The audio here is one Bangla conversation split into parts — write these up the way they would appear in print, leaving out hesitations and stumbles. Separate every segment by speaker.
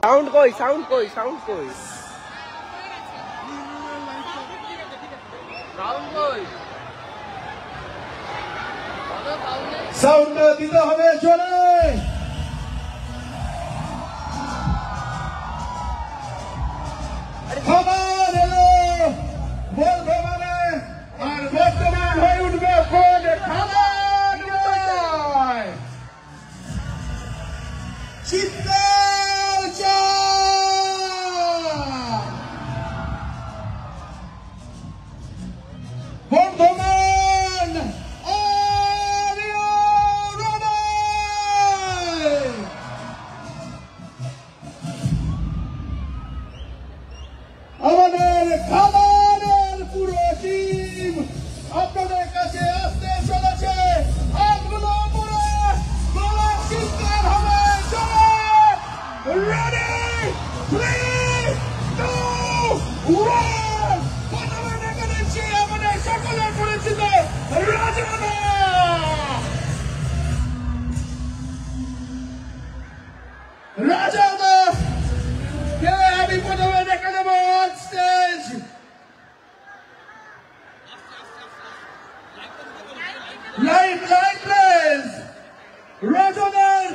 Speaker 1: সাউন্ড কই সাউন্ড কই সাউন্ড কই সাউন্ড কই
Speaker 2: সাউন্ড দিতে হবে জোরে খবর এলো বর্ধমানে আর বর্তমান হয়ে উঠবে কোন খাবার চিৎকার বর্ধমান আমাদের খাবারের পুরো টিম আপনাদের কাছে আসতে চলেছে আগুলো পুরো গলা চিৎকার হবে চলে রেডি 3 2 1 প্রথমে দেখে দিচ্ছি আমাদের সকলের পরিচিত রাজাদা রাজাদা কে আমি প্রথমে দেখে দেবো অন স্টেজ লাইভ প্লেস রাজাদার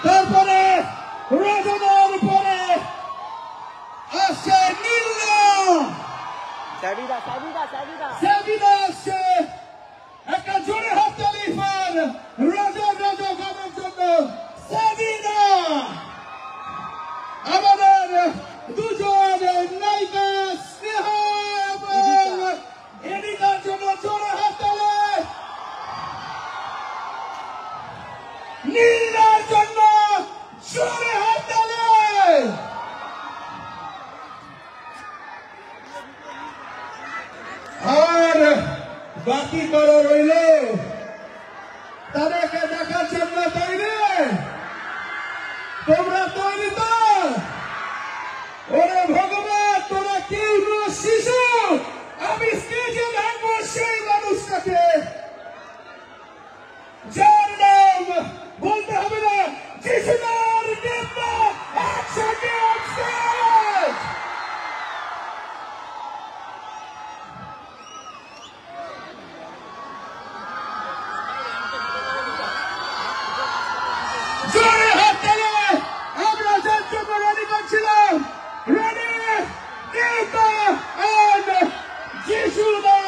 Speaker 2: তারপরে রাজাদার পরে আসছে নীলা
Speaker 1: সাবিদা সাবিদা সাবিদা
Speaker 2: সাবিদা আসছে একটা জোরে হাততালি পান রাজা রাজা গানের জন্য সাবিদা আমাদের দুজন নায়িকা স্নেহা এবং এদিকার জন্য জোরে হাততালি নীলার জন্য জোরে হাততালি আর বাকি করো রইল তাদেরকে দেখার জন্য তৈরি তোমরা তৈরি তো ওরে ভগবান তোরা কেউ শিশু আমি স্টেজে রাখবো সেই মানুষটাকে যার নাম বলতে হবে না যিশুদার নেতা একসাথে অবস্থান জোরে হাততালি আমরা যার জন্য রেডি করছিলাম রেডি নেতা এন্ড যিশুদা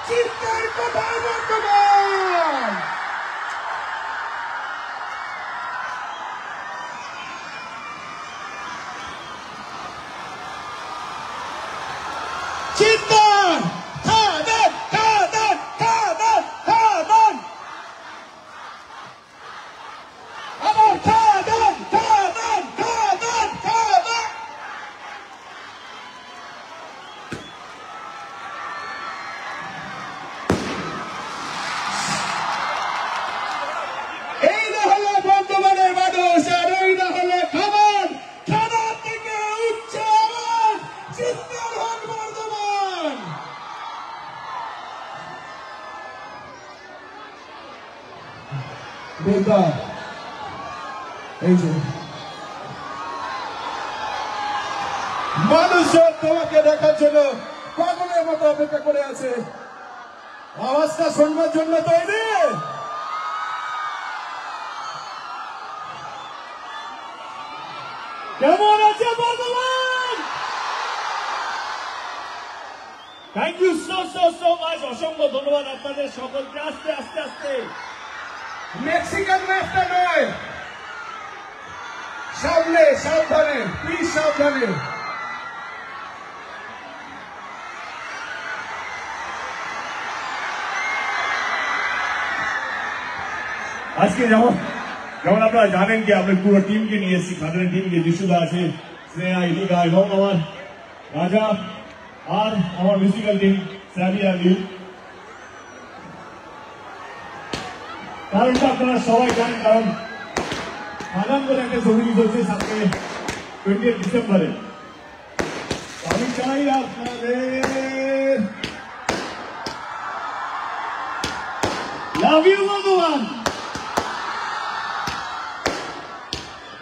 Speaker 2: চিৎকার কোথায় বর্তমান চিৎকার খাদান খাদান খাদান খাদান আমার খাদান খাদান খাদান খাদান এই না হলো বর্তমানের মানুষ আর এই না হলো খাবার খাবার থেকে উঠছে আমার চিৎকার হোক বর্তমান বেদা এই যে মানুষ তোমাকে দেখার জন্য পাগলের মতো অপেক্ষা করে আছে আওয়াজটা শুনবার জন্য তৈরি কেমন আছে বর্তমান
Speaker 3: থ্যাংক ইউ সো মাচ অসংখ্য ধন্যবাদ আপনাদের সকলকে আস্তে আস্তে আস্তে
Speaker 2: মেক্সিকান ম্যাপটা নয় সামনে সাবধানে প্লিজ সাবধানে
Speaker 3: আজকে যেমন আপনারা জানেন যে আমরা পুরো টিমকে নিয়ে এসেছি খাদানের টিমকে যিশুদা আছে স্নেহা ইলিকা এবং আমার রাজা আর আমার মিউজিক্যাল টিম স্যাভি আর লিউ কারণটা আপনারা সবাই জানেন কারণ খাদান বলে একটা ছবি হচ্ছে সামনে 20 ডিসেম্বরে আমি চাই আপনাদের লাভ ইউ ভগবান।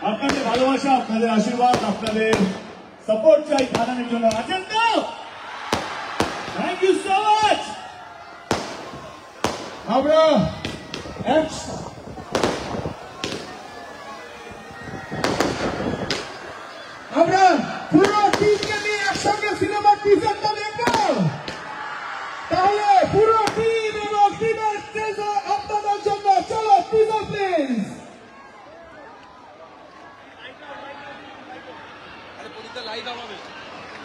Speaker 3: আপনাদের ভালোবাসা, আপনাদের আশীর্বাদ, আপনাদের সাপোর্ট চাই খাদানের জন্য। আছেন তো? Thank you so much. আমরা
Speaker 2: পুরো টিমকে নিয়ে একসঙ্গে সিনেমার টিজারটা দেখবো। তাহলে পুরো টিম এবং টিমের ট্রেজার আপনাদের জন্য। চলো টিজার প্লিজ।
Speaker 1: লাইট অফ হবে,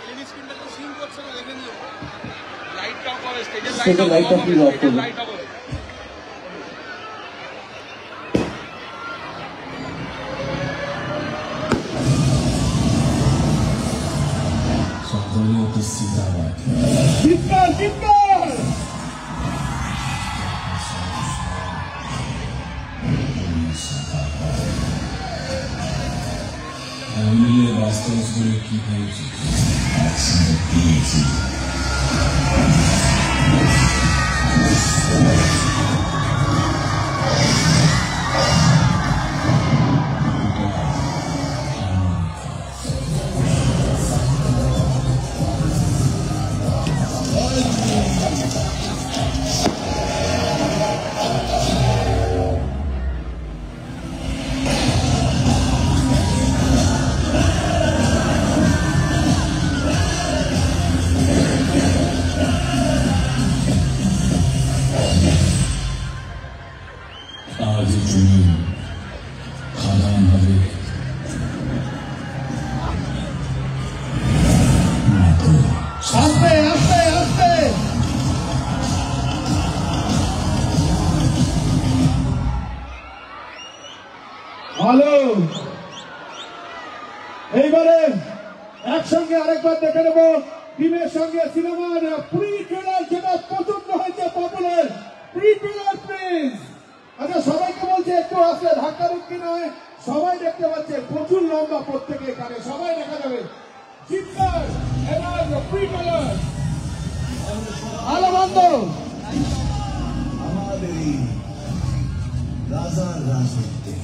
Speaker 1: এলইডি স্ক্রিনটা তো সিঙ্ক করছে না, দেখে নিও। লাইটটা অফ হবে, স্টেজের লাইট অফ হবে, স্টেজের লাইট অফ হবে।
Speaker 2: চিৎকার চিৎকার।
Speaker 4: মিলিয়ে বাস্তব করে কি হয়েছে একসঙ্গে পেয়েছি। আজ তুমি খাদান হবে
Speaker 2: আস্তে আস্তে আস্তে। ভালো। এইবারে একসঙ্গে আরেকবার দেখে নেবো টিমের সঙ্গে সিনেমার প্রি ট্রেলার, যেটা পছন্দ হয়েছে পপুলার প্রি ট্রেলার প্লিজ। আচ্ছা সবাইকে বলছে একটু আসলে ধাক্কাধুক্কি নয়, সবাই দেখতে পাচ্ছে, প্রচুর লম্বা প্রত্যেকে এখানে, সবাই দেখা যাবে। চিৎকার এবার প্রি ট্রেলার। ভালো বন্ধ।
Speaker 4: আমাদের এই রাজার রাজত্বে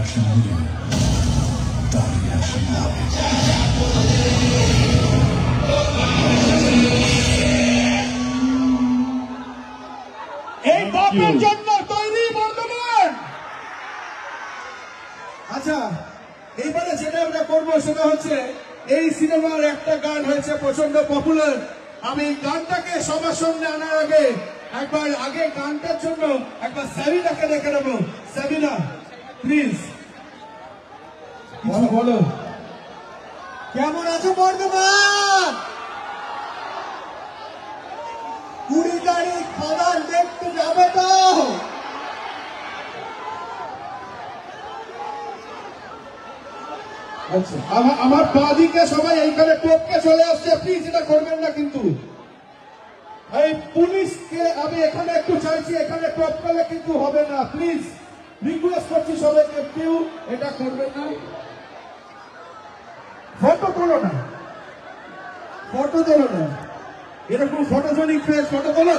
Speaker 4: action video. Dark action movies.
Speaker 2: এই বাপের জন্য তৈরি বর্তমান। আচ্ছা এইবারে যেটা আমরা করবো সেটা হচ্ছে, এই সিনেমার একটা গান হয়েছে প্রচন্ড পপুলার। আমি গানটাকে সবার সামনে আনার আগে একবার গানটার জন্য একবার সাবিনাকে দেখে নেবো। সাবিনা প্লিজ বলো কেমন আছো বর্ধমান? 20 তারিখ খাদান দেখতে যাবে তো? আচ্ছা আমার বাদিকে সবাই এইখানে টপকে চলে আসছে, প্লিজ এটা করবেন না কিন্তু। এই পুলিশকে আমি এখানে একটু চাইছি, এখানে টপ করলে কিন্তু হবে না, প্লিজ রিকোয়েস্ট করছি সবাইকে, কেউ এটা করবেন না। ফটো তোলো না, ফটো তোলো না, এরকম ফটোজনিক ফেস ফটো তোলো।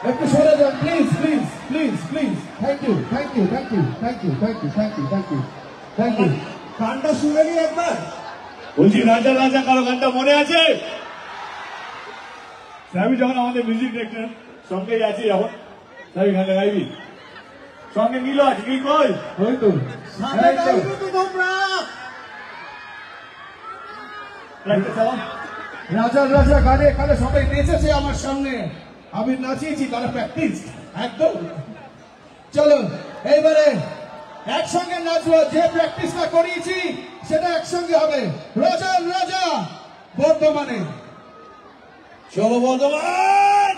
Speaker 2: একটু সরে যান please please please please. Thank you thank you thank you thank you thank you thank you thank you thank you. গানটা শুনে নি একবার।
Speaker 3: বলছি রাজা রাজা কারো গানটা মনে আছে? সাবি যখন আমাদের মিউজিক ডিরেক্টর সঙ্গেই আছি, এখন সাবি গানটা গাইবি? সঙ্গে নীল আছে, নীল কই?
Speaker 2: ওই তো
Speaker 3: তোমরা
Speaker 2: রাজার রাজা গানে এখানে সবাই নেচেছে আমার সামনে, আমি নাচিয়েছি, তারা প্র্যাকটিস একদম। চলো এইবারে একসঙ্গে নাচবো, যে প্র্যাকটিসটা করিয়েছি সেটা একসঙ্গে হবে। রাজার রাজা বর্ধমানে,
Speaker 3: চলো বর্ধমান।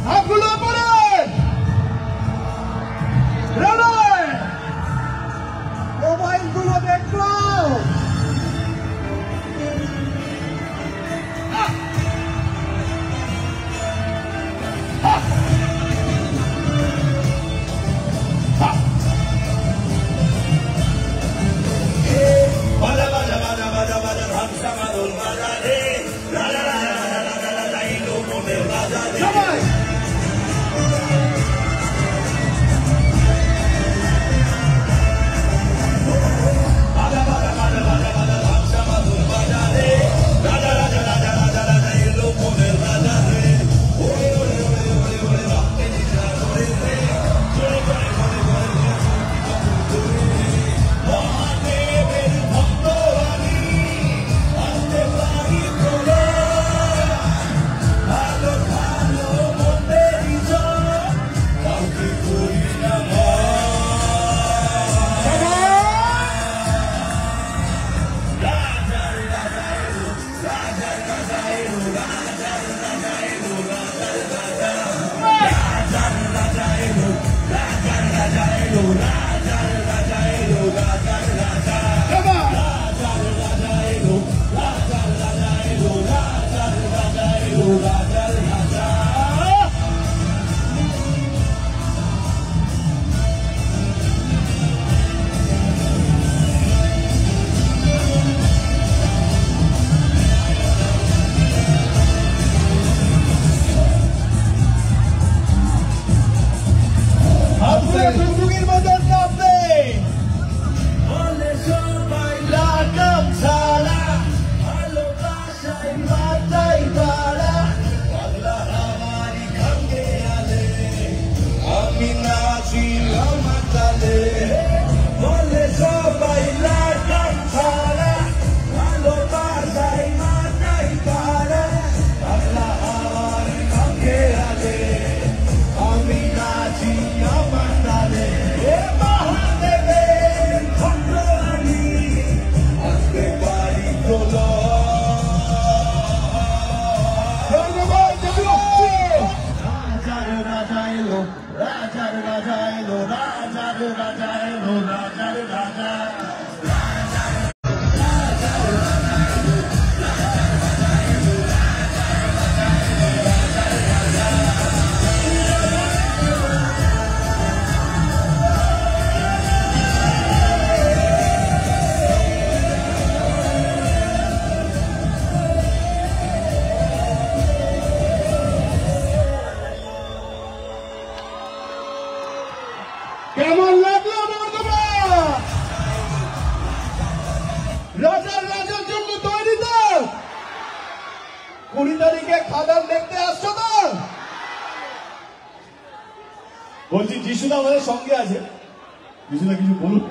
Speaker 2: হাতগুলো পরে মোবাইলগুলো দেখো। কেমন লাগলো বর্ধমান? রাজার রাজার জন্য তৈরি তো? 20 তারিখে খাদান দেখতে আসছো তো?
Speaker 3: বলছি যিশুদা আমাদের সঙ্গে আছে, যিশুদা কিছু বলুন।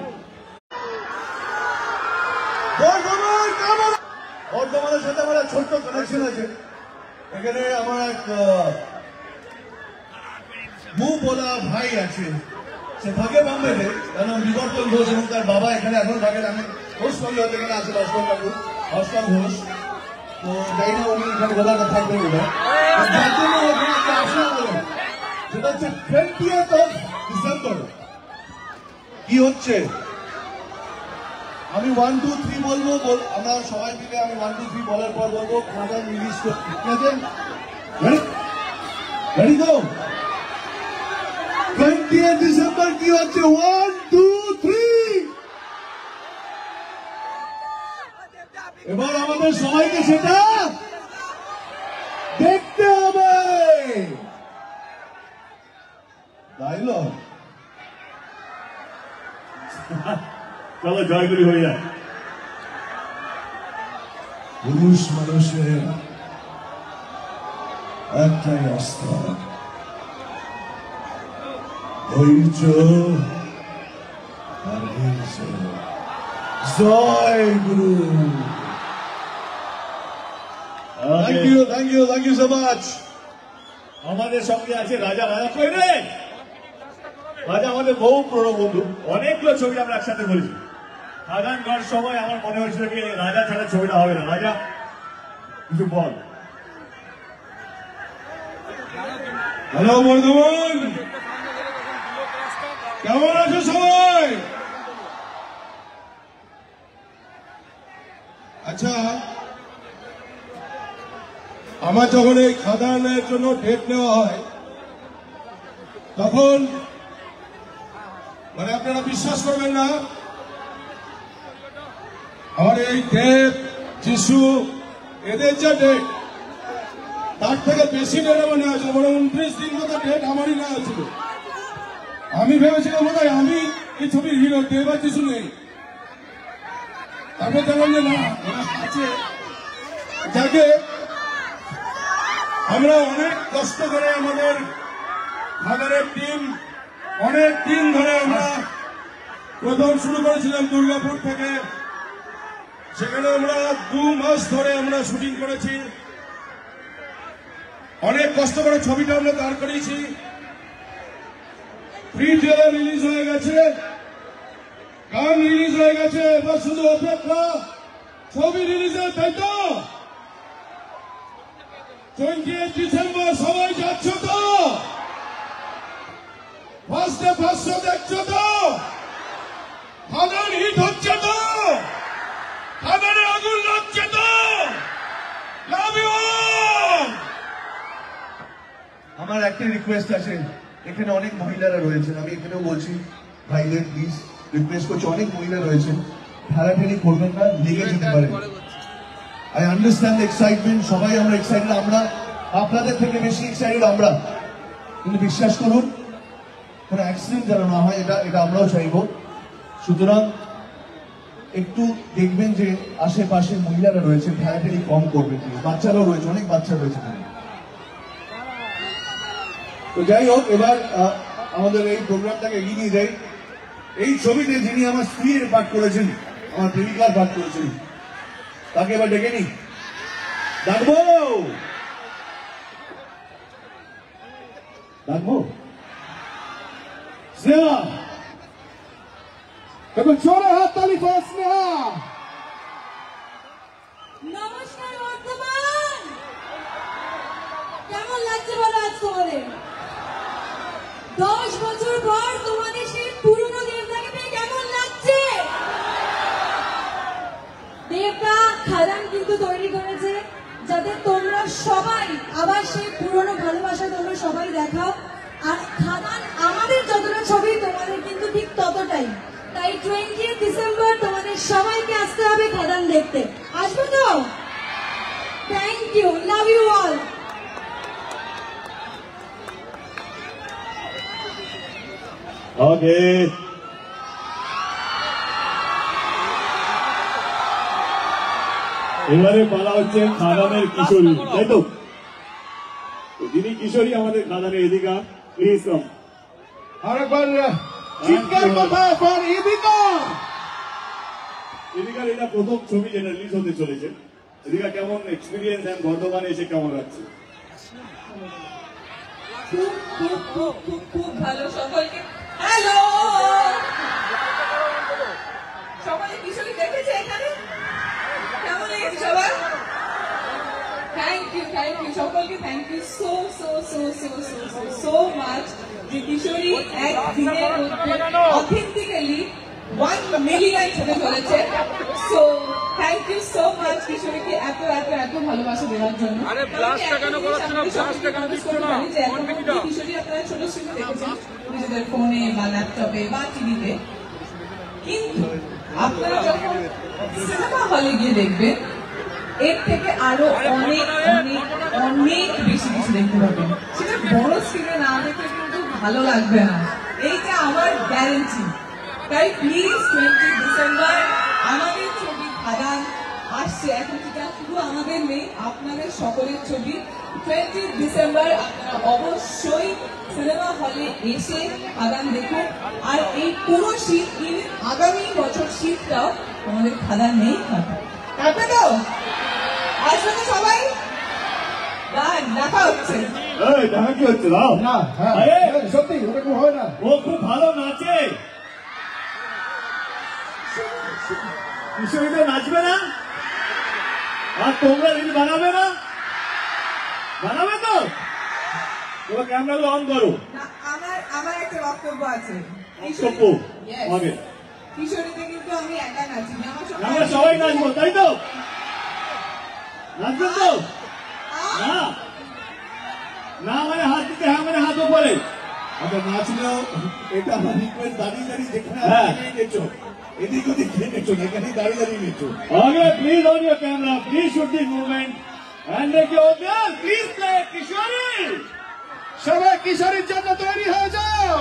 Speaker 3: বর্ধমানের সাথে আমার ছোট্ট কানেকশন আছে। এখানে আমার এক মুখ বলা ভাই আছে, সে থাকে বম্বেতে, তার নাম বিবর্তন ঘোষ এবং তার বাবা এখানে এখন থাকেন। আমি ঘোষ সঙ্গে হতে এখানে আছে ভাস্কর বাবু, ভাস্কর ঘোষ। তো যাই না উনি এখানে গোলাটা থাকবেন বলে, যার জন্য ওখানে একটা আসনা বলেন, সেটা হচ্ছে 20th of December। কি হচ্ছে আমি 1, 2, 3 বলবো, আমরা সবাই মিলে আমি 1, 2, 3 বলার পর বলবো খাদান রিলিজ করতে। ঠিক আছে? Ready go. 20th December কি হচ্ছে? 1, 2, 3। এবার আমাদের সবাইকে সেটা দেখতে হবে, তাই না? চলো জয়গুলি হয়ে যায়। পুরুষ মানুষের একটাই অস্ত্র, ধৈর্য
Speaker 2: জয় গুরু। Thank you so much.
Speaker 3: আমাদের সঙ্গে আছে রাজা। রাজা কই রে? রাজা আমাদের বহু পুরনো বন্ধু, অনেকগুলো ছবি আমরা একসাথে করেছি। খাদান করার সময় আমার মনে হয়েছিল কি রাজা ছাড়া ছবিটা হবে না। রাজা কিছু বল।
Speaker 2: হ্যালো বর্ধমান, কেমন আছো সবাই? আচ্ছা, আমার যখন এই খাদানের জন্য ডেট নেওয়া হয় তখন মানে আপনারা বিশ্বাস করবেন না, আমার এই দেব যিশু এদের যে ডেট তার থেকে বেশি ডেট আমার নেওয়া ছিল, মানে 29 দিন মতো ডেট আমারই নেওয়া ছিল। আমি ভেবেছিলাম বোধ হয় আমি এই ছবির হিরো, দেব আর যিশু নেই। তারপর দেখলাম যে না, আছে। যাকে আমরা অনেক কষ্ট করে আমাদের খাদানের টিম অনেক দিন ধরে আমরা প্রথম শুরু করেছিলাম দুর্গাপুর থেকে, সেখানে আমরা 2 মাস ধরে আমরা শুটিং করেছি, অনেক কষ্ট করে ছবিটা আমরা দাঁড় করিয়েছি। প্রি ট্রেলার রিলিজ হয়ে গেছে, গান রিলিজ হয়ে গেছে, এবার শুধু অপেক্ষা ছবি রিলিজের। তাই তো 28 ডিসেম্বর সবাই যাচ্ছ তো? ফার্স্টে দেখছো তো? খাদান হিট হচ্ছে তো? খাদানে আগুন লাগছে তো? Love you all.
Speaker 5: আমার একটা রিকোয়েস্ট আছে, এখানে অনেক মহিলারা রয়েছেন, আমি এখানেও বলছি ভাইদের প্লিজ রিকোয়েস্ট করছি, অনেক মহিলা রয়েছেন, ঠেলাঠেলি করবেন না, লেগে যেতে পারে। আই আন্ডারস্ট্যান্ড এক্সাইটমেন্ট, সবাই আমরা এক্সাইটেড, আমরা আপনাদের থেকে বেশি এক্সাইটেড আমরা, কিন্তু বিশ্বাস করুন কোনো অ্যাক্সিডেন্ট যেন না হয়, এটা আমরাও চাইব। সুতরাং একটু দেখবেন যে আশেপাশে মহিলারা রয়েছেন, ঠেলাঠেলি কম করবেন প্লিজ, বাচ্চারাও রয়েছে, অনেক বাচ্চা রয়েছে। তো যাই হোক, এবার আমাদের এই প্রোগ্রামটাকে এগিয়ে নিয়ে যাই। এই ছবিতে যিনি আমার স্ত্রীর পাঠ করেছেন, আমার প্রেমিকার পাঠ করেছেন, তাকে এবার ডেকে নি, ডাকবো
Speaker 2: স্নেহা, এখন জোরে হাত তালি করে স্নেহা।
Speaker 6: নমস্কার বর্ধমান, কেমন লাগছে বলো আজ তোমাদের? 10 বছর পর তোমাদের সেই পুরনো দেবদাকে পেয়ে কেমন লাগছে? দেবদা খাদান কিন্তু তৈরি করেছে যাতে তোমরা সবাই আবার সেই পুরনো ভালোবাসা তোমরা সবাই দেখাও। আর খাদান আমাদের যতটা ছবি তোমাদের কিন্তু ঠিক ততটাই। তাই 20 ডিসেম্বর তোমাদের সবাইকে আসতে হবে খাদান দেখতে। আসবে তো? Thank you, love you all.
Speaker 3: Okay, এবারে পালা হচ্ছে খাদানের কিশোরী, তাই তো? যিনি কিশোরী আমাদের খাদানের এদিকা, প্লিজ কাম।
Speaker 2: আরেকবার চিৎকার কথা ফর ইদিকা।
Speaker 3: এদিকার এটা প্রথম ছবি যেটা রিলিজ হতে চলেছে। এদিকা কেমন এক্সপিরিয়েন্স এন্ড বর্ধমানে এসে কেমন লাগছে?
Speaker 6: খুব ভালো। সকলকে হ্যালো, সবাই কিশোরী দেখেছে এখানে? কেমন লেগেছে সবার? থ্যাংক ইউ সকলকে, থ্যাংক ইউ সো মাচ। যে কিশোরী একদিনের মধ্যে অথেন্টিক্যালি 1 মিলিয়ন হতে চলেছে। So thank you so much কিশোরীকে এত ভালোবাসা দেওয়ার জন্য।
Speaker 1: আরে ব্লাস্টটা কেন করাচ্ছ না? ব্লাস্টটা কেন দিচ্ছ না?
Speaker 6: কিশোরী আপনারা ছোট স্ক্রিনে দেখেছেন, নিজেদের ফোনে বা ল্যাপটপে বা টিভিতে, কিন্তু আপনারা যখন সিনেমা হলে গিয়ে দেখবেন এর থেকে আরো অনেক বেশি কিছু দেখতে পাবেন। সেটা বড় স্ক্রিনে না দেখলে কিন্তু ভালো লাগবে না, এইটা আমার গ্যারেন্টি। তাই প্লিজ 20 ডিসেম্বর আমাদের ছবি খাদান আসছে। এখন সেটা শুধু আমাদের নেই, আপনাদের সকলের ছবি 20 ডিসেম্বর আপনারা অবশ্যই সিনেমা হলে এসে খাদান দেখুন। আর এই পুরো শীত আগামী বছর শীতটাও আমাদের খাদান নেই কাটবে তো, আসবে তো সবাই। দেখা হচ্ছে।
Speaker 3: দেখা কি হচ্ছে দাও
Speaker 2: না, হ্যাঁ, সত্যি ওটা খুব হয় না।
Speaker 3: ও খুব ভালো নাচে। কিশোরী তো নাচবে না, আর তোমরা রিল বানাবে না? বানাবে তো? তোমরা ক্যামেরাগুলো অন করো।
Speaker 6: আমার একটা বক্তব্য আছে।
Speaker 3: বক্তব্য হবে।
Speaker 6: কিশোরীতে কিন্তু আমি একা নাচি,
Speaker 3: আমরা সবাই নাচবো, তাই তো? নাচবেন তো? না না মানে হাত দিতে, হ্যাঁ মানে হাত উপরে।
Speaker 5: আচ্ছা, নাচলেও এটা আমার রিকোয়েস্ট, দাঁড়িয়ে দাঁড়িয়ে যেখানে
Speaker 3: হ্যাঁ।
Speaker 5: নেচো, এদিক ওদিক নেচো, এখানেই দাঁড়িয়ে দাঁড়িয়ে নেচো।
Speaker 3: Okay, please on your camera, please shoot this movement and make your audience, please play Kishori.
Speaker 2: সবাই কিশোরীর জন্য তৈরি হয়ে যাও।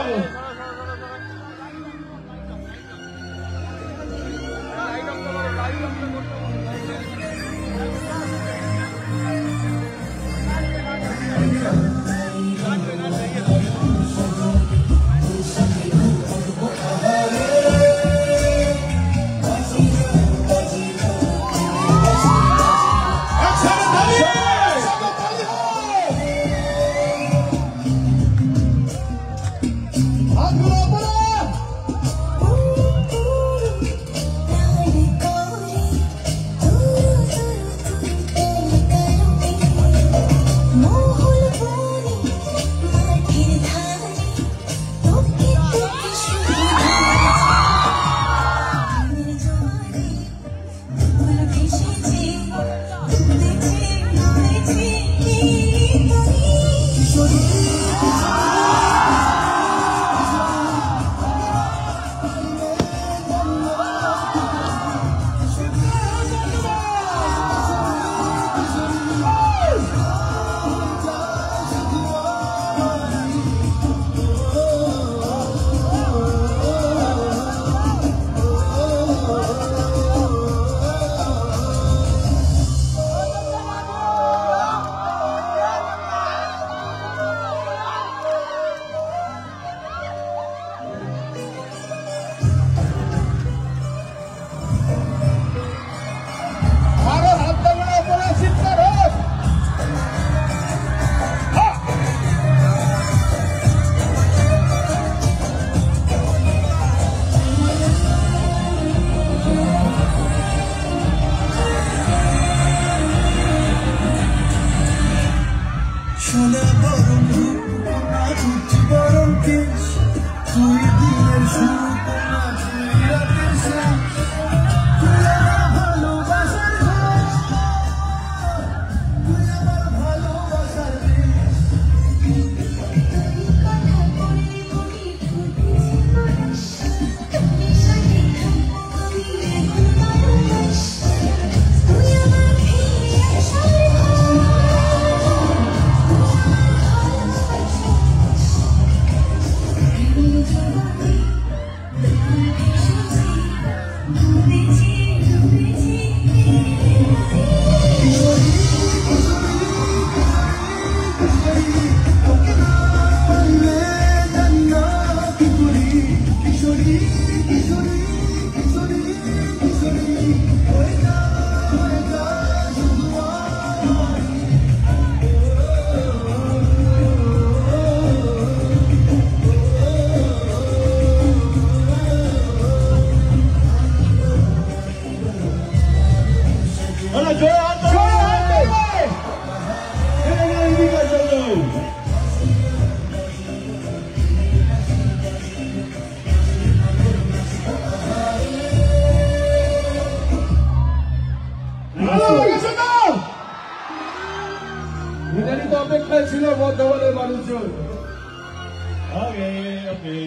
Speaker 2: অপেক্ষায় ছিল বর্ধমানের মানুষজন।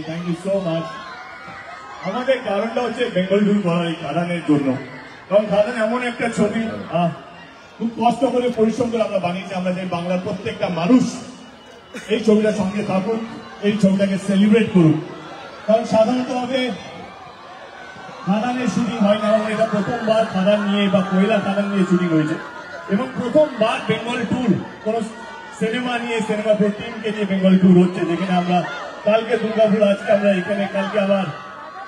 Speaker 3: Thank you so much. আমাদের কারণটা হচ্ছে বেঙ্গল টুর করার এই খাদানের জন্য, কারণ খাদান এমন একটা ছবি খুব কষ্ট করে পরিশ্রম করে আমরা বানিয়েছি। আমরা যে বাংলার প্রত্যেকটা মানুষ এই ছবিটার সঙ্গে থাকুক, এই ছবিটাকে সেলিব্রেট করুক। কারণ সাধারণতভাবে খাদানের শুটিং হয় না, এবং এটা প্রথমবার খাদান নিয়ে বা কয়লা খাদান নিয়ে শুটিং হয়েছে, এবং প্রথমবার বেঙ্গল ট্যুর কোন সিনেমা নিয়ে, সিনেমা পুরো টিমকে নিয়ে বেঙ্গল ট্যুর হচ্ছে, যেখানে আমরা কালকে দুর্গাপুর, আজকে আমরা এখানে, কালকে আবার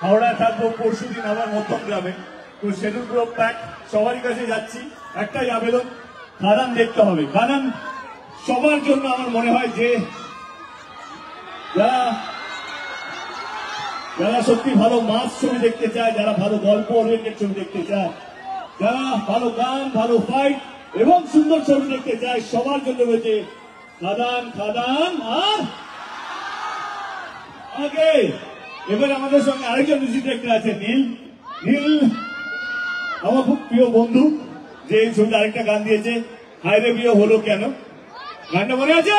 Speaker 3: হাওড়ায় থাকবো, পরশু দিন আবার মধ্যমগ্রামে। তো সেটুর পুরো প্যাক, সবারই কাছে যাচ্ছি, একটাই আবেদন, খাদান দেখতে হবে। খাদান সবার জন্য আমার মনে হয় যে যারা সত্যি ভালো মাস ছবি দেখতে চায়, যারা ভালো গল্প ওরিয়েন্টেড ছবি দেখতে চায়, যারা ভালো গান, ভালো ফাইট এবং সুন্দর ছবি দেখতে চায়, সবার জন্য রয়েছে খাদান। খাদান আর আগে এবার আমাদের সঙ্গে আরেকজন মিউজিক ডিরেক্টর আছে, নীল। নীল আমার খুব প্রিয় বন্ধু, যে এই ছবিতে আরেকটা গান দিয়েছে, হায়রে বিয়ে হলো কেন, গানটা মনে আছে?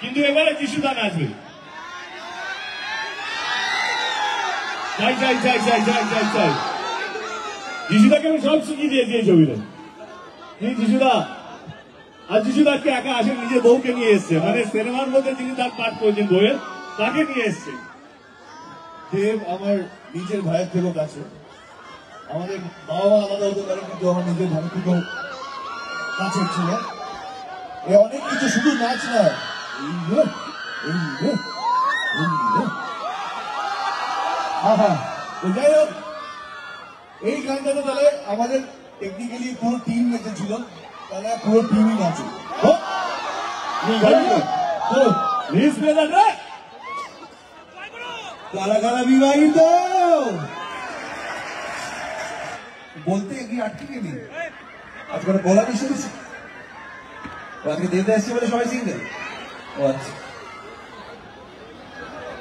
Speaker 3: কিন্তু এবারে যিশু গান আসবে। চাই চাই চাই চাই চাই চাই চাই যিশুদাকে আমি সব শিখিয়ে দিয়েছি এই ছবিতে। যিশুদা, আর যিশুদাকে একা আসে, নিজের বউকে নিয়ে এসছে, মানে সিনেমার মধ্যে যিনি তার পাঠ করেছেন বউয়ের, তাকে নিয়ে এসছে।
Speaker 5: দেব আমার নিজের ভাইয়ের থেকেও কাছে। আমাদের বাবা মা আলাদা হতে পারে, কিন্তু আমার নিজের ভাই থেকেও কাছের ছিল। এ অনেক কিছু, শুধু নাচ নয়। তো যাই হোক, এই গানটাতে তাহলে আমাদের টেকনিক্যালি পুরো টিম নেচেছিল, তাহলে পুরো টিমই নাচে। কারা কারা বিবাহিত বলতে কি আটকে গেলি? আজকে বলা নিয়ে শুনেছি, আজকে দিতে আসছি বলে সবাই সিঙ্গেল। ও আচ্ছা,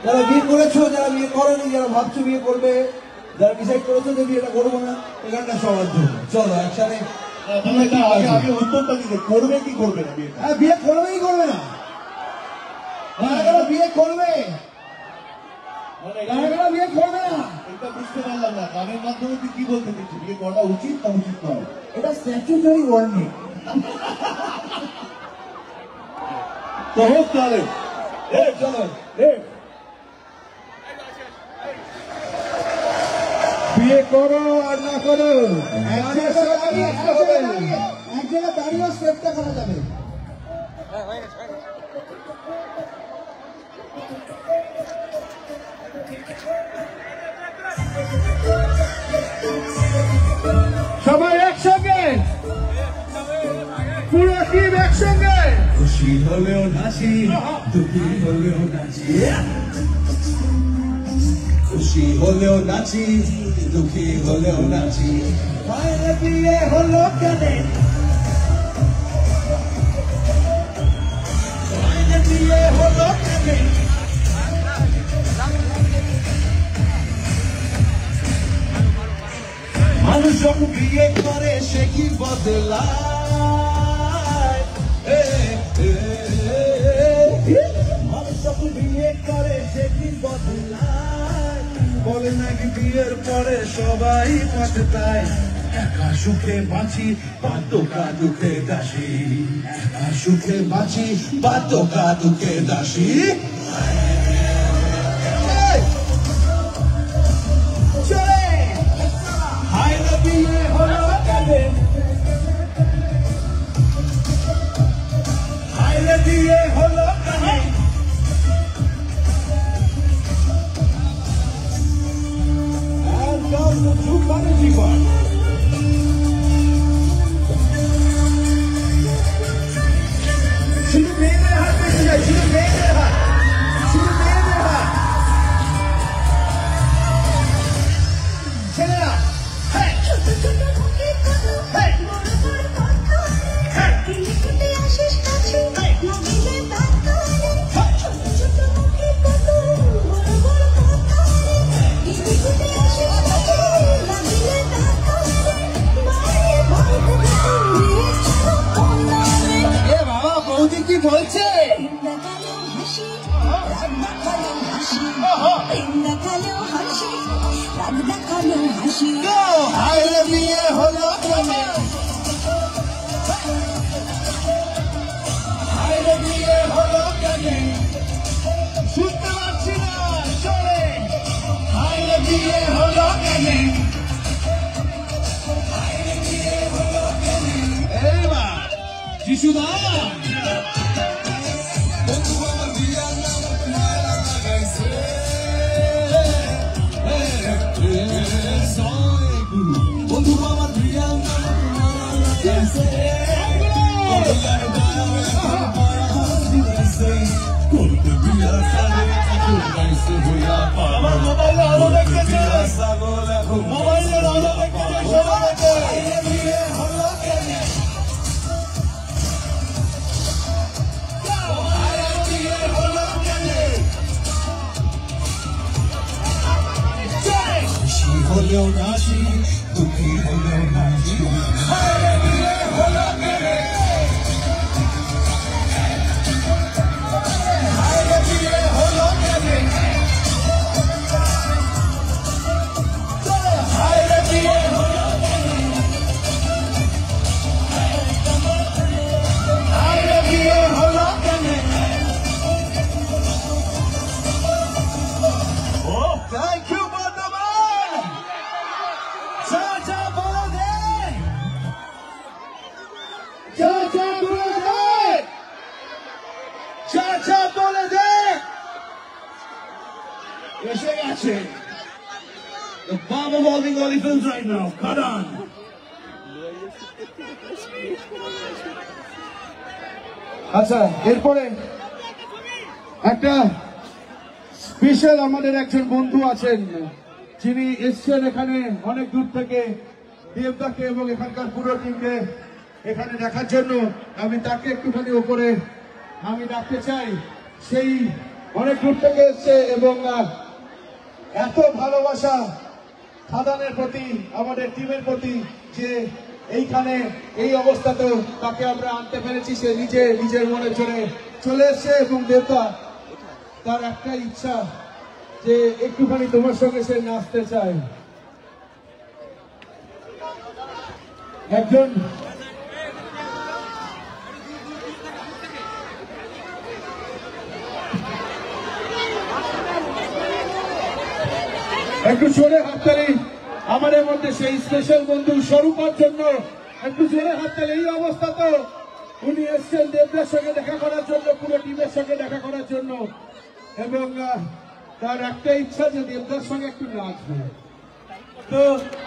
Speaker 5: যারা বিয়ে করেছো, যারা বিয়ে করেনি, যারা ভাবছো বিয়ে করবে, যারা ডিসাইড করেছো যে বিয়েটা করবো না, এই গানটা সবার জন্য। চলো একসাথে উত্তরটা দিতে, করবে কি করবে না বিয়ে? হ্যাঁ, বিয়ে করবে কি করবে না? বিয়ে করবে, বিয়ে করবে না, এটা বুঝতে পারলাম না। গানের মাধ্যমে তুই কি বলতে চাইছিস? বিয়ে করা উচিত না উচিত নয়? এটা স্ট্যাচুটরি ওয়ার্নিং। তো হোক তাহলে, চলো বিয়ে করো আর না করো, এক জায়গায় দাঁড়িয়ে স্টেপটা করা যাবে।
Speaker 2: সবাই একসঙ্গে, পুরো টিম একসঙ্গে।
Speaker 5: খুশি হলেও নাচি, দুঃখী হলেও নাচি, খুশি হলেও নাচি, দুঃখী হলেও নাচি। মায়ের বিয়ে হলো কেন, মায়ের বিয়ে হলো কেন, মানুষ যখন বিয়ে করে সে কি বদলায়, মানুষ যখন বিয়ে করে সে কি বদলায়, বলে নাকি বিয়ের পরে সবাই পছতায়। একা সুখে বাঁচি, বাধ্যকা দুঃখে দাসী, একা সুখে বাঁচি, বাধ্যকা দুঃখে দাসী। হায়রে বিয়ে হলো কেন, হায়রে বিয়ে হলো কেন, একদম ঝুঁকানো জীবন। শুধু মেয়েদের হাত পেতে যায়, শুধু মেয়েদের হাত, শুধু মেয়েদের হাত। ছেলেরা কি বলছে? হায়রে বিয়ে হলো কেন, হায়রে বিয়ে হলো কেন, শুনতে পাচ্ছি না চলে, হায়রে বিয়ে হলো কেন, হায়রে বিয়ে হলো কেন। এই বা যিশুদা
Speaker 3: আমার মোবাইলে আলো দেখতেছে, মোবাইলের আলো দেখতেছে সবাইকে। খুশি হলেও নাচি, দুঃখী হলেও নাচি, Thank you, Bardhaman! Chacha bole de! Chacha bole de! Chacha bole de! এসে গেছে the bomb of all the elephants right now. Cut on!
Speaker 2: আচ্ছা, এরপরে একটা স্পেশাল আমাদের একজন বন্ধু আছেন, যিনি এসছেন এখানে অনেক দূর থেকে দেবদাকে এবং এখানকার পুরো টিমকে এখানে দেখার জন্য। আমি তাকে একটুখানি ওপরে আমি ডাকতে চাই। সেই অনেক দূর থেকে এসছে এবং এত ভালোবাসা খাদানের প্রতি, আমাদের টিমের প্রতি, যে এইখানে এই অবস্থাতেও তাকে আমরা আনতে পেরেছি। সে নিজের মনে চলে এসছে এবং দেবদা তার একটা ইচ্ছা যে একটুখানি তোমার সঙ্গে সে নাচতে চায়। একজন একটু জোরে হাততালি আমাদের মধ্যে সেই স্পেশাল বন্ধু স্বরূপার জন্য। একটু জোরে হাততালি। এই অবস্থা তো উনি এসছেন দেবদার সঙ্গে দেখা করার জন্য, পুরো টিমের সঙ্গে দেখা করার জন্য, এবং তার একটা ইচ্ছা যে দেবদার সঙ্গে একটু নাচবো। তো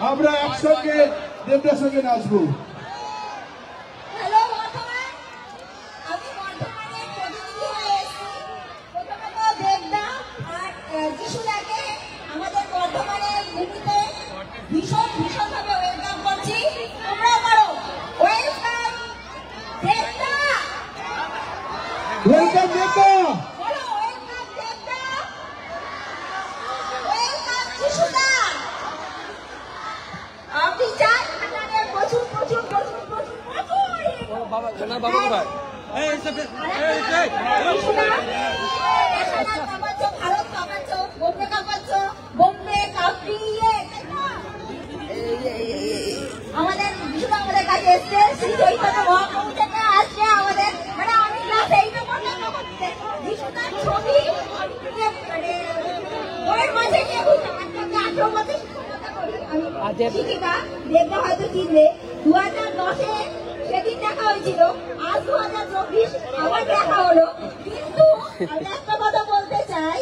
Speaker 2: আমরা একসঙ্গে দেবদার সঙ্গে নাচবো।
Speaker 7: হ্যালো বর্ধমান, আমি বর্ধমানের প্রতিনিধি হয়ে এসেছি। প্রথমত দেবদা আর যিশুদাকে আমাদের বর্ধমানের ভূমিতে ভীষণভাবে ওয়েলকাম করছি। তোমরা করো ওয়েলকাম দেবদা,
Speaker 2: ওয়েলকাম দেবদা,
Speaker 7: বলো ওয়েলকাম দেবদা, ওয়েলকাম যিশুদা। আপনি চান আমাদের প্রচুর প্রচুর প্রচুর প্রচুর প্রচুর
Speaker 1: বাবা না, বাবা কোথায়? এই সবে এই
Speaker 7: যিশুদা, দেশালা কাঁপাচ্ছ, ভারত কাঁপাচ্ছ, বোম্বে কাঁপাচ্ছ, বোম্বে কাঁপিয়ে আমাদের যিশুদা আমাদের কাছে এসছে। শ্রী চৈতন্য মহাপ্রভু থেকে আসছে আমাদের, মানে আমি ক্লাস 8-এ পড়তাম তখন যিশুদার ছবি মানে বইয়ের মাঝে নিয়ে ঘুরতাম। একটা 18 বছর শিক্ষকতা করি আমি, শিক্ষিকা দেবদা হয়তো চিনবে। 2010-এ সেদিন দেখা হয়েছিল, আজ 2024 আবার দেখা হলো। কিন্তু আমি একটা কথা বলতে চাই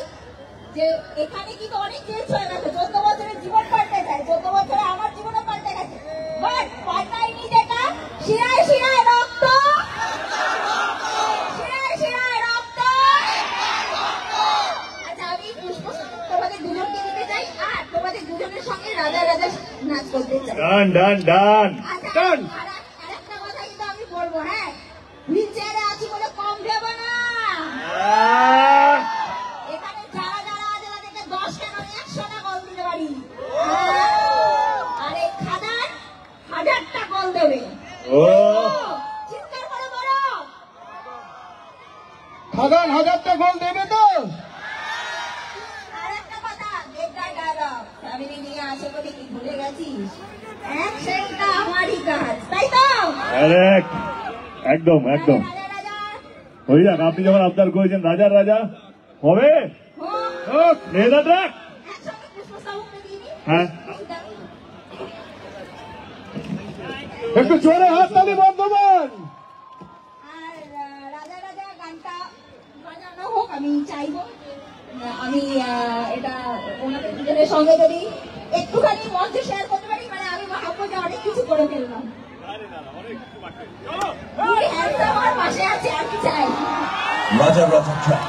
Speaker 7: যে এখানে কিন্তু অনেক চেঞ্জ হয়ে গেছে। 14 বছরের জীবন পাল্টে যায়, 14 বছরে আমার জীবনও পাল্টে গেছে, বাট পাল্টায়নি যেটা শিরায় শিরায় রক্ত, শিরায় শিরায় রক্ত। আচ্ছা, আমি পুষ্পস্তবক তোমাদের দুজনকে দিতে চাই, আর তোমাদের দুজনের সঙ্গে রাজা রাজা নাচ করতে চাই।
Speaker 3: ডান
Speaker 7: আচ্ছা, আরেকটা কথা কিন্তু আমি বলবো, হ্যাঁ, হুইল চেয়ারে আছি বলে কম ভেবো না। এখানে যারা যারা আছে তাদেরকে 10 কেন 100টা কল দিতে পারি, আর এই খাদান 1000টা কল দেবে।
Speaker 3: ও
Speaker 7: চিৎকার করে বলো,
Speaker 2: খাদান 1000টা গোল দেবে তো?
Speaker 7: আরেকটা কথা, দেবদার ডায়লগ ফ্যামিলি নিয়ে আসে বলে কি ভুলে গেছিস? অ্যাকশনটা আমারই কাজ, তাই তো?
Speaker 3: কারেক্ট, একদম একদম।
Speaker 7: রাজা রাজা
Speaker 3: ওই যাক, আপনি যখন আবদার করেছেন রাজার রাজা হবে,
Speaker 7: হোক।
Speaker 3: দাদা
Speaker 7: একসঙ্গে পুষ্পস্তবকটা দিয়ে দিই।
Speaker 3: হ্যাঁ
Speaker 2: একটু জোরে হাততালি বর্ধমান।
Speaker 7: আর রাজা রাজা গানটা বাজানো হোক, আমি চাইবো। আমি এটা ওনাদের দুজনের সঙ্গে যদি একটুখানি মঞ্চে শেয়ার করতে পারি, মানে আমি ভাববো যে অনেক কিছু করে ফেললাম। আমার পাশে আছে, আমি চাই
Speaker 4: Raja Raja track.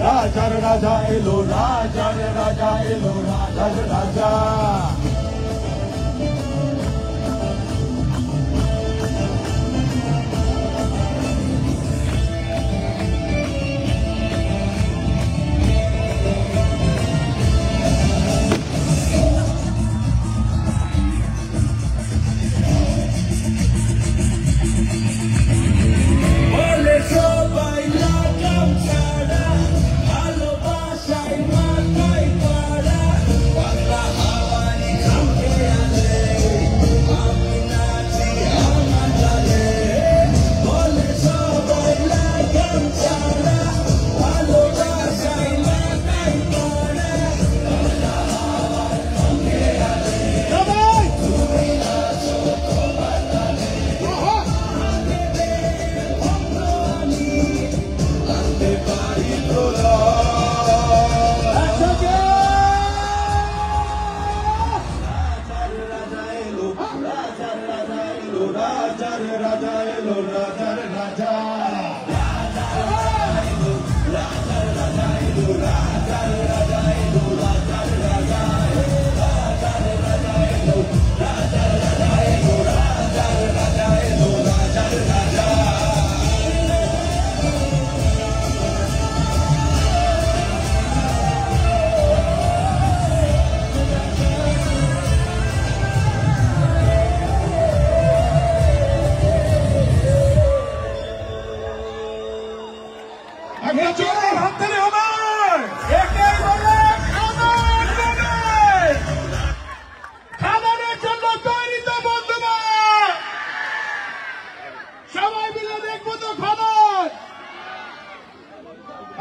Speaker 3: রাজার রাজা এলো, রাজার রাজা এলো, রাজার রাজা।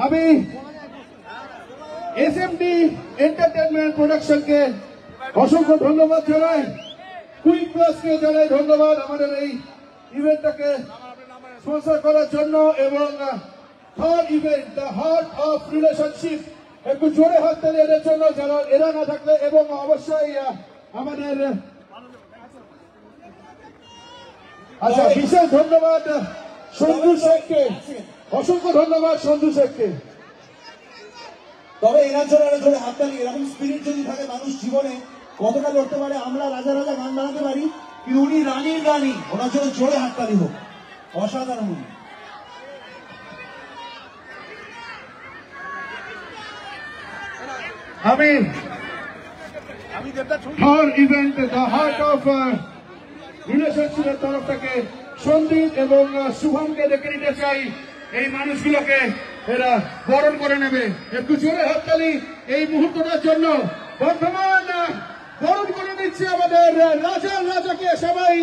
Speaker 2: আমি এসএমডি এন্টারটেইনমেন্ট প্রোডাকশন কে অসংখ্য ধন্যবাদ জানাই, কুইক প্লাস কে জানাই ধন্যবাদ আমাদের এই ইভেন্টটাকে স্পন্সর করার জন্য, এবং third event the heart of relationship, একটু জোরে হাততালি এদের জন্য, যারা এরা না থাকলে, এবং অবশ্যই আমাদের আচ্ছা বিশেষ ধন্যবাদ সঞ্জু শেখকে, অসংখ্য ধন্যবাদ সঞ্জু শেখকে।
Speaker 8: তবে এনার জন্য আরো জোরে হাততালি। এরকম স্পিরিট যদি থাকে মানুষ জীবনে কতটা লড়তে পারে। আমরা রাজা রাজা গান বানাতে পারি, কিন্তু উনি রানীর রানী, ওনার জন্য জোরে হাততালি হোক। অসাধারণ উনি।
Speaker 2: আমি third event the heart of রিলেশনশিপের তরফ থেকে সন্দীপ এবং শুভমকে ডেকে নিতে চাই। এই মানুষগুলোকে এরা বরণ করে নেবে, একটু জোরে হাততালি এই মুহূর্তটার জন্য। বর্তমান বরণ করে দিচ্ছে আমাদের রাজার রাজাকে, সবাই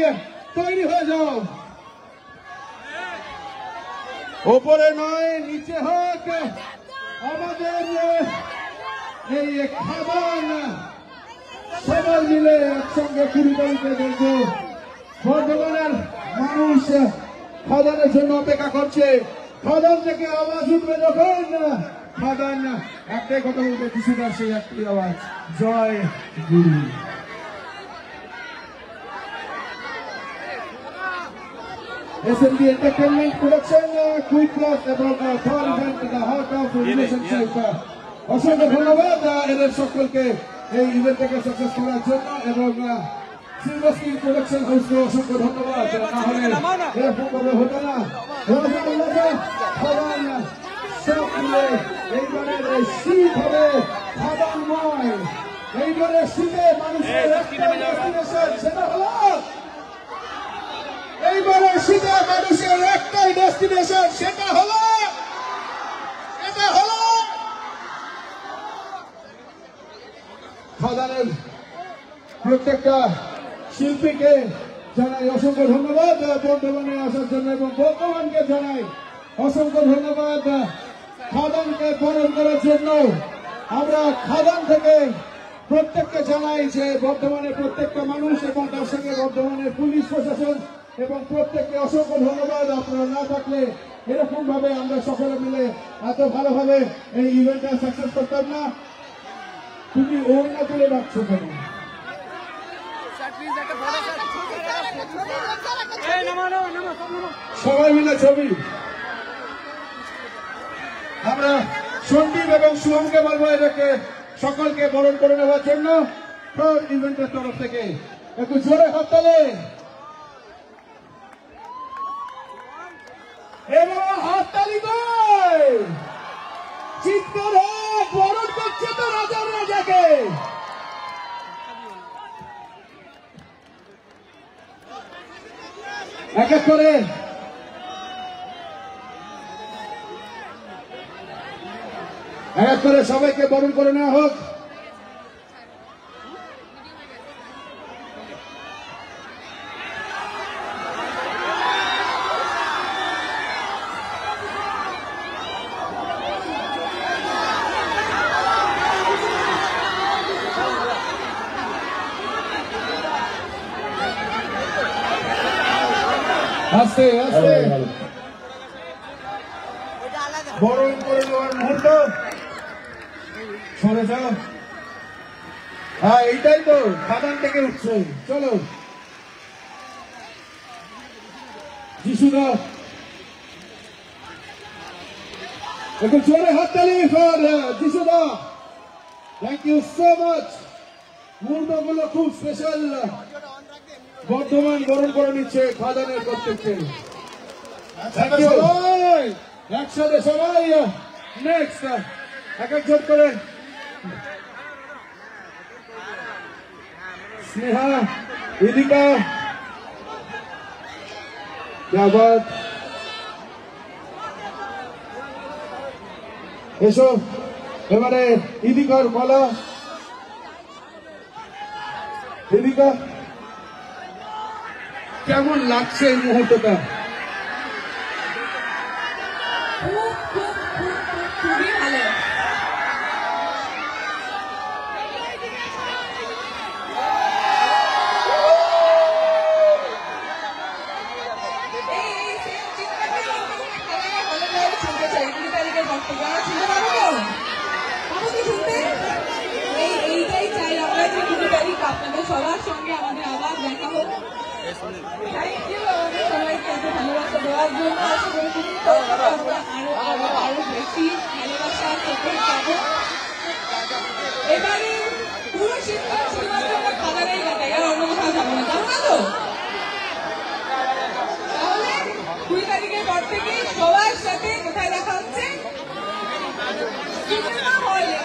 Speaker 2: তৈরি হয়ে যাও। ওপরে নয় নিচে হোক আমাদের এই খাদান, সবাই মিলে একসঙ্গে 20 তারিখে দেখবো। বর্ধমানের মানুষ খাদানের জন্য অপেক্ষা করছে। খাদান থেকে আওয়াজ উঠবে যখন, খাদান একটাই কথা বলবে, কিছুটা সেই একটি আওয়াজ, জয় গুরু। SMD Entertainment Production, Quick Plus এবং third event the heart of relationship, অসংখ্য ধন্যবাদ এদের সকলকে এই ইভেন্টটাকে সাকসেস করার জন্য, এবং সিলভার স্ক্রিন প্রোডাকশন হাউসকে অসংখ্য ধন্যবাদ। না হলে এরকম ভাবে হতো না। সব মিলে এইবারের শীত হবে খাদানময়। এইবারের শীতে মানুষের একটাই ডেস্টিনেশন, সেটা হলো, এইবারের শীতে মানুষের একটাই ডেস্টিনেশন, সেটা হলো, এটা হলো খাদানের। প্রত্যেকটা শিল্পীকে জানাই অসংখ্য ধন্যবাদ বর্ধমানে আসার জন্য, এবং বর্ধমানকে জানাই অসংখ্য ধন্যবাদ খাদানকে বরণ করার জন্য। আমরা খাদান থেকে প্রত্যেককে জানাই যে বর্ধমানের প্রত্যেকটা মানুষ এবং তার সঙ্গে বর্ধমানের পুলিশ প্রশাসন এবং প্রত্যেককে অসংখ্য ধন্যবাদ। আপনারা না থাকলে এরকম ভাবে আমরা সকলে মিলে এত ভালোভাবে এই ইভেন্টটা সাকসেস করতাম না। তুমি ওর না তুলে রাখছো কেন? সবাই মিলে ছবি। আমরা সন্দীপ এবং শুভমকে বলবো এটাকে সকলকে বরণ করে নেওয়ার জন্য ইভেন্টের তরফ থেকে একটু জোরে হাততালি এবং হাততালি দেয়। চিৎকার হোক, বরণ করছে তো রাজার রাজাকে। এক এক করে সবাইকে বরণ করে নেওয়া হোক। আস্তে আস্তে বরণ করে নেওয়ার মুহূর্ত। সরে যাও। হ্যাঁ, এইটাই তো খাদান থেকে উঠছে। চলো যিশুদা, একটু জোরে হাততালি ফর যিশুদা। Thank you so much. মুহূর্তগুলো খুব স্পেশাল। বর্ধমান বরণ করে নিচ্ছে খাদানের প্রত্যেককে। একসাথে সবাই নেক্সট এক একজন করে। স্নেহা, ইদিকা, যাবাদ, এসো। এবারে ইদিকার মালা। ইদিকা, কেমন লাগছে এই মুহূর্তটা?
Speaker 6: খুবই ভালো। এইটাই চাই আমরা যে 2 তারিখ আপনাদের সবার সঙ্গে আমাদের আবার দেখা হোক। থ্যাংক ইউ আমাদের সবাইকে এত ভালোবাসা দেওয়ার জন্য। আশা করি আরো বেশি ভালোবাসা সাপোর্ট পাবো। এবারে পুরো শীতকাল শুধুমাত্র আমরা খাদানেই কাটাই, আর অন্য কোথাও যাবো না, যাবো না তো? তাহলে 2 তারিখের পর থেকে সবার সাথে কোথায় দেখা হচ্ছে? সিনেমা হলে।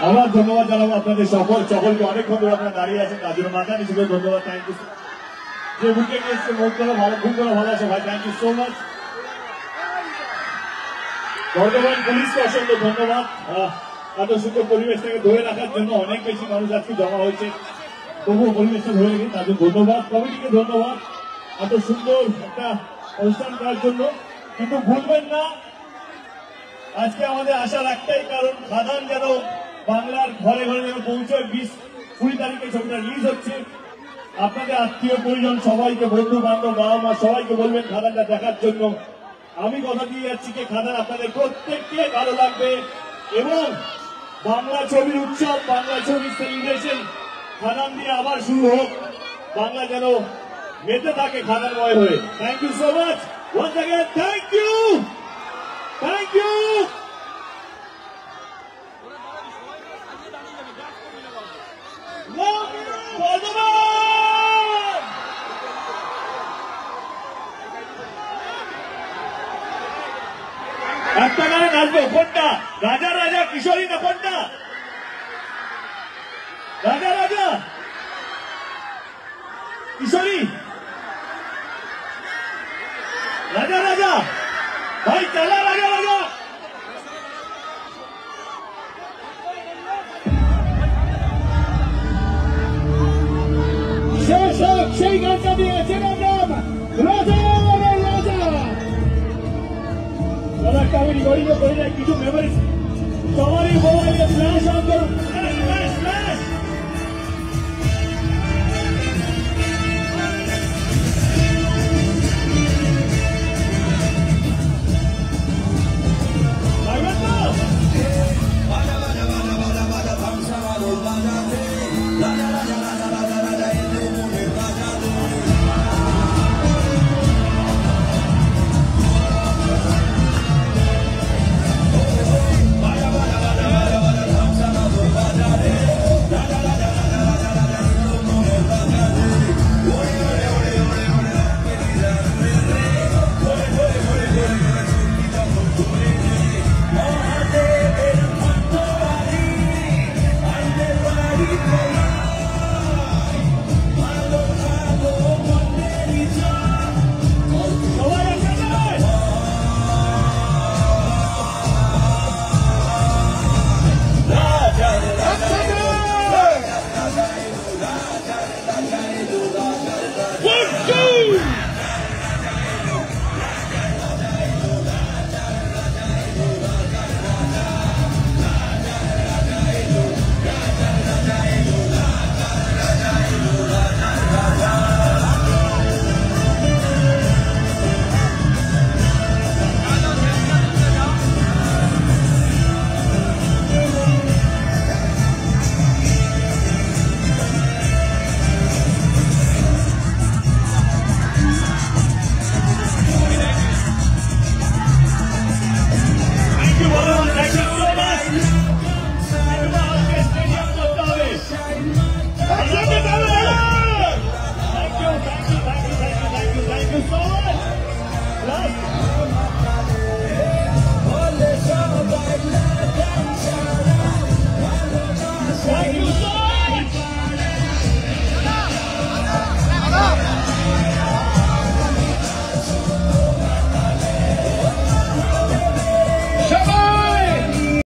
Speaker 3: আমার ধন্যবাদ জানাবো আপনাদের সকলকে। অনেকক্ষণ ধরে আপনারা দাঁড়িয়ে আছেন, তার জন্য মাথা নিচু করে ধন্যবাদ। Thank you. যে বুকে নিয়ে এসছে মুখ করে ভালো, খুব করে ভালো আছে ভাই। Thank you so much. Bardhaman পুলিশকে অসংখ্য ধন্যবাদ। এত সুন্দর পরিবেশটাকে ধরে রাখার জন্য। অনেক বেশি মানুষ আজকে জমা হয়েছে, তবুও পরিবেশটা ধরে রেখে তাদের ধন্যবাদ। কমিটিকে ধন্যবাদ এত সুন্দর একটা অনুষ্ঠান করার জন্য। কিন্তু ভুলবেন না, আজকে আমাদের আসার একটাই কারণ, খাদান যেন বাংলার ঘরে ঘরে যেন পৌঁছয়। 20-20 তারিখে ছবিটা রিলিজ হচ্ছে। আপনাদের আত্মীয় পরিজন সবাইকে, বন্ধু বান্ধব, বাবা মা সবাইকে বলবেন খাদানটা দেখার জন্য। আমি কথা দিয়ে যাচ্ছি যে খাদান আপনাদের প্রত্যেককে ভালো লাগবে। এবং বাংলা ছবির উৎসব, বাংলা ছবির সেলিব্রেশন খাদান দিয়ে আবার শুরু হোক। বাংলা যেন মেতে থাকে খাদানময় হয়ে। Thank you so much once again. Thank you, thank you. একটা গানে নাচবো, কোনটা? রাজা রাজা কিশোরী না কোনটা? রাজা রাজা কিশোরী।